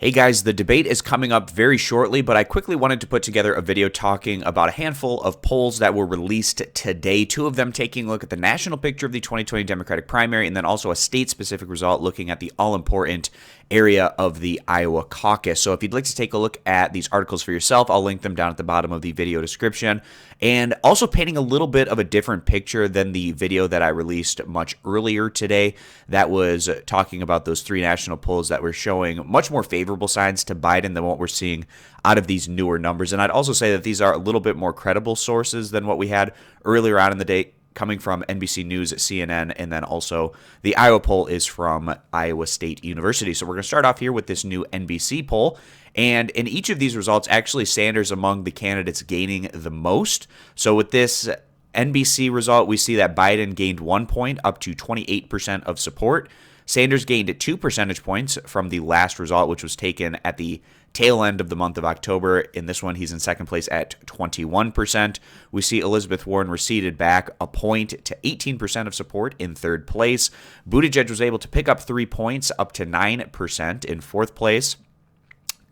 Hey guys, the debate is coming up very shortly, but I quickly wanted to put together a video talking about a handful of polls that were released today. Two of them taking a look at the national picture of the 2020 Democratic primary, and then also a state-specific result looking at the all-important area of the Iowa caucus. So if you'd like to take a look at these articles for yourself, I'll link them down at the bottom of the video description. And also painting a little bit of a different picture than the video that I released much earlier today that was talking about those three national polls that were showing much more favorable signs to Biden than what we're seeing out of these newer numbers. And I'd also say that these are a little bit more credible sources than what we had earlier on in the day, coming from NBC News, CNN, and then also the Iowa poll is from Iowa State University. So we're going to start off here with this new NBC poll. And in each of these results, actually Sanders among the candidates gaining the most. So with this NBC result, we see that Biden gained 1 point up to 28% of support. Sanders gained 2 percentage points from the last result, which was taken at the tail end of the month of October. In this one, he's in second place at 21%. We see Elizabeth Warren receded back a point to 18% of support in third place. Buttigieg was able to pick up 3 points up to 9% in fourth place.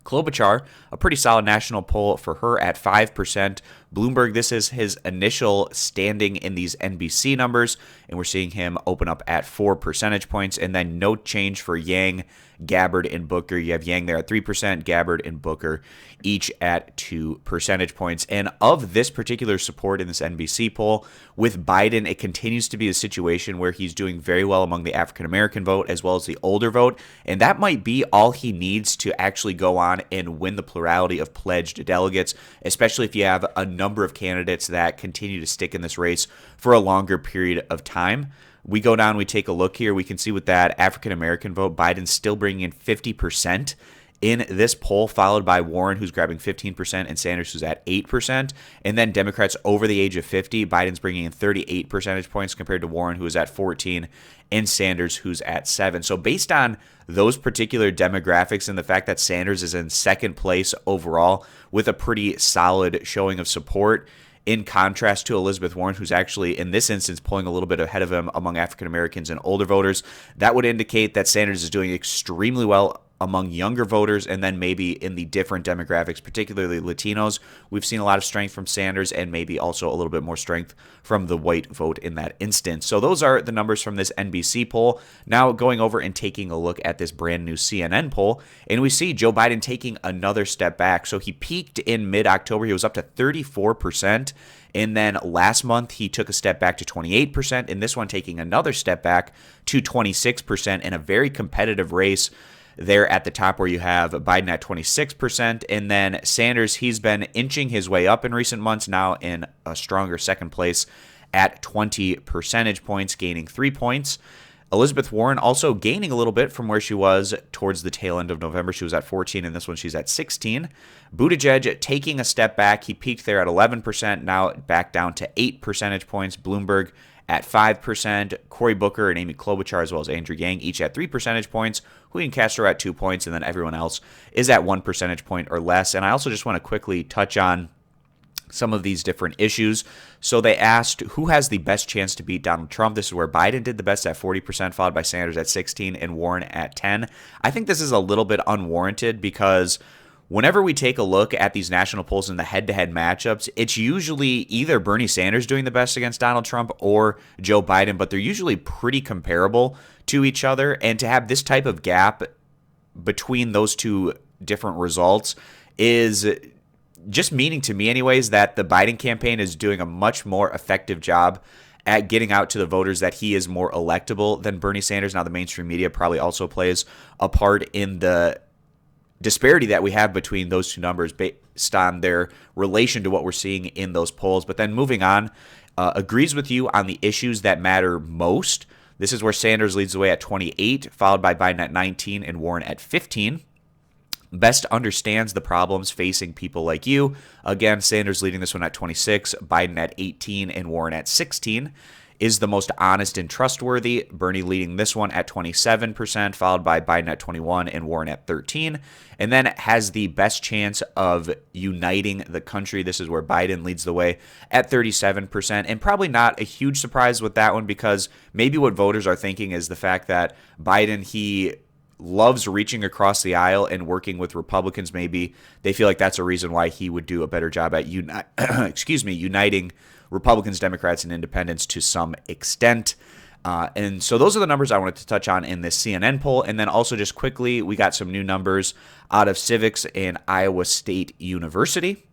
Klobuchar, a pretty solid national poll for her at 5%. Bloomberg, this is his initial standing in these NBC numbers, and we're seeing him open up at 4 percentage points. And then no change for Yang, Gabbard, and Booker. You have Yang there at 3%, Gabbard and Booker each at 2 percentage points. And of this particular support in this NBC poll, with Biden, it continues to be a situation where he's doing very well among the African-American vote as well as the older vote. And that might be all he needs to actually go on and win the plurality of pledged delegates, especially if you have a number of candidates that continue to stick in this race for a longer period of time. We go down, we take a look here. We can see with that African-American vote, Biden's still bringing in 50% in this poll, followed by Warren, who's grabbing 15%, and Sanders, who's at 8%. And then Democrats over the age of 50, Biden's bringing in 38 percentage points compared to Warren, who is at 14, and Sanders, who's at 7. So based on those particular demographics and the fact that Sanders is in second place overall with a pretty solid showing of support, in contrast to Elizabeth Warren, who's actually, in this instance, pulling a little bit ahead of him among African Americans and older voters, that would indicate that Sanders is doing extremely well among younger voters, and then maybe in the different demographics, particularly Latinos, we've seen a lot of strength from Sanders and maybe also a little bit more strength from the white vote in that instance. So those are the numbers from this NBC poll. Now going over and taking a look at this brand new CNN poll, and we see Joe Biden taking another step back. So he peaked in mid-October. He was up to 34%. And then last month, he took a step back to 28%. And this one taking another step back to 26% in a very competitive race there at the top, where you have Biden at 26%, and then Sanders, he's been inching his way up in recent months, now in a stronger second place at 20 percentage points, gaining 3 points. Elizabeth Warren also gaining a little bit from where she was towards the tail end of November. She was at 14, and this one she's at 16. Buttigieg taking a step back. He peaked there at 11%, now back down to 8 percentage points. Bloomberg at 5%, Cory Booker and Amy Klobuchar, as well as Andrew Yang, each at 3 percentage points. Julian Castro at 2 points, and then everyone else is at 1 percentage point or less. And I also just want to quickly touch on some of these different issues. So they asked who has the best chance to beat Donald Trump. This is where Biden did the best at 40%, followed by Sanders at 16 and Warren at 10. I think this is a little bit unwarranted because whenever we take a look at these national polls in the head-to-head matchups, it's usually either Bernie Sanders doing the best against Donald Trump or Joe Biden, but they're usually pretty comparable to each other. And to have this type of gap between those two different results is just meaning to me anyways that the Biden campaign is doing a much more effective job at getting out to the voters that he is more electable than Bernie Sanders. Now, the mainstream media probably also plays a part in the disparity that we have between those two numbers based on their relation to what we're seeing in those polls. But then moving on, agrees with you on the issues that matter most. This is where Sanders leads the way at 28, followed by Biden at 19 and Warren at 15. Best understands the problems facing people like you. Again, Sanders leading this one at 26, Biden at 18, and Warren at 16. Is the most honest and trustworthy. Bernie leading this one at 27%, followed by Biden at 21 and Warren at 13. And then has the best chance of uniting the country. This is where Biden leads the way at 37%. And probably not a huge surprise with that one, because maybe what voters are thinking is the fact that Biden, he loves reaching across the aisle and working with Republicans. Maybe they feel like that's a reason why he would do a better job at uniting Republicans, Democrats, and independents to some extent. And so those are the numbers I wanted to touch on in this CNN poll. And then also just quickly, we got some new numbers out of civics in Iowa State University.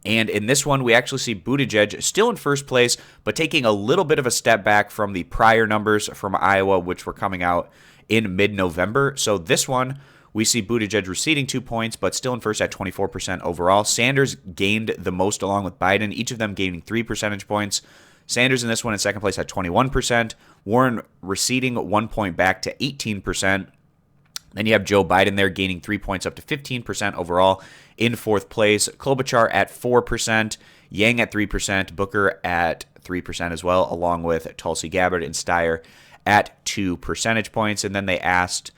And in this one, we actually see Buttigieg still in first place, but taking a little bit of a step back from the prior numbers from Iowa, which were coming out in mid-November. So this one, we see Buttigieg receding 2 points, but still in first at 24% overall. Sanders gained the most along with Biden, each of them gaining 3 percentage points. Sanders in this one in second place at 21%. Warren receding 1 point back to 18%. Then you have Joe Biden there gaining 3 points up to 15% overall in fourth place. Klobuchar at 4%, Yang at 3%, Booker at 3% as well, along with Tulsi, Gabbard, and Steyer at 2 percentage points. And then they asked,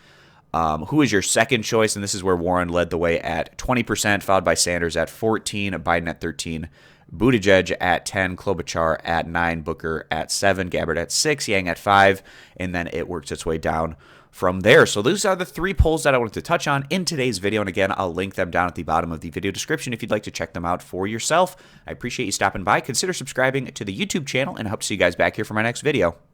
who is your second choice? And this is where Warren led the way at 20%, followed by Sanders at 14%, Biden at 13%, Buttigieg at 10%, Klobuchar at 9%, Booker at 7%, Gabbard at 6%, Yang at 5%, and then it works its way down from there. So those are the 3 polls that I wanted to touch on in today's video. And again, I'll link them down at the bottom of the video description if you'd like to check them out for yourself. I appreciate you stopping by. Consider subscribing to the YouTube channel, and I hope to see you guys back here for my next video.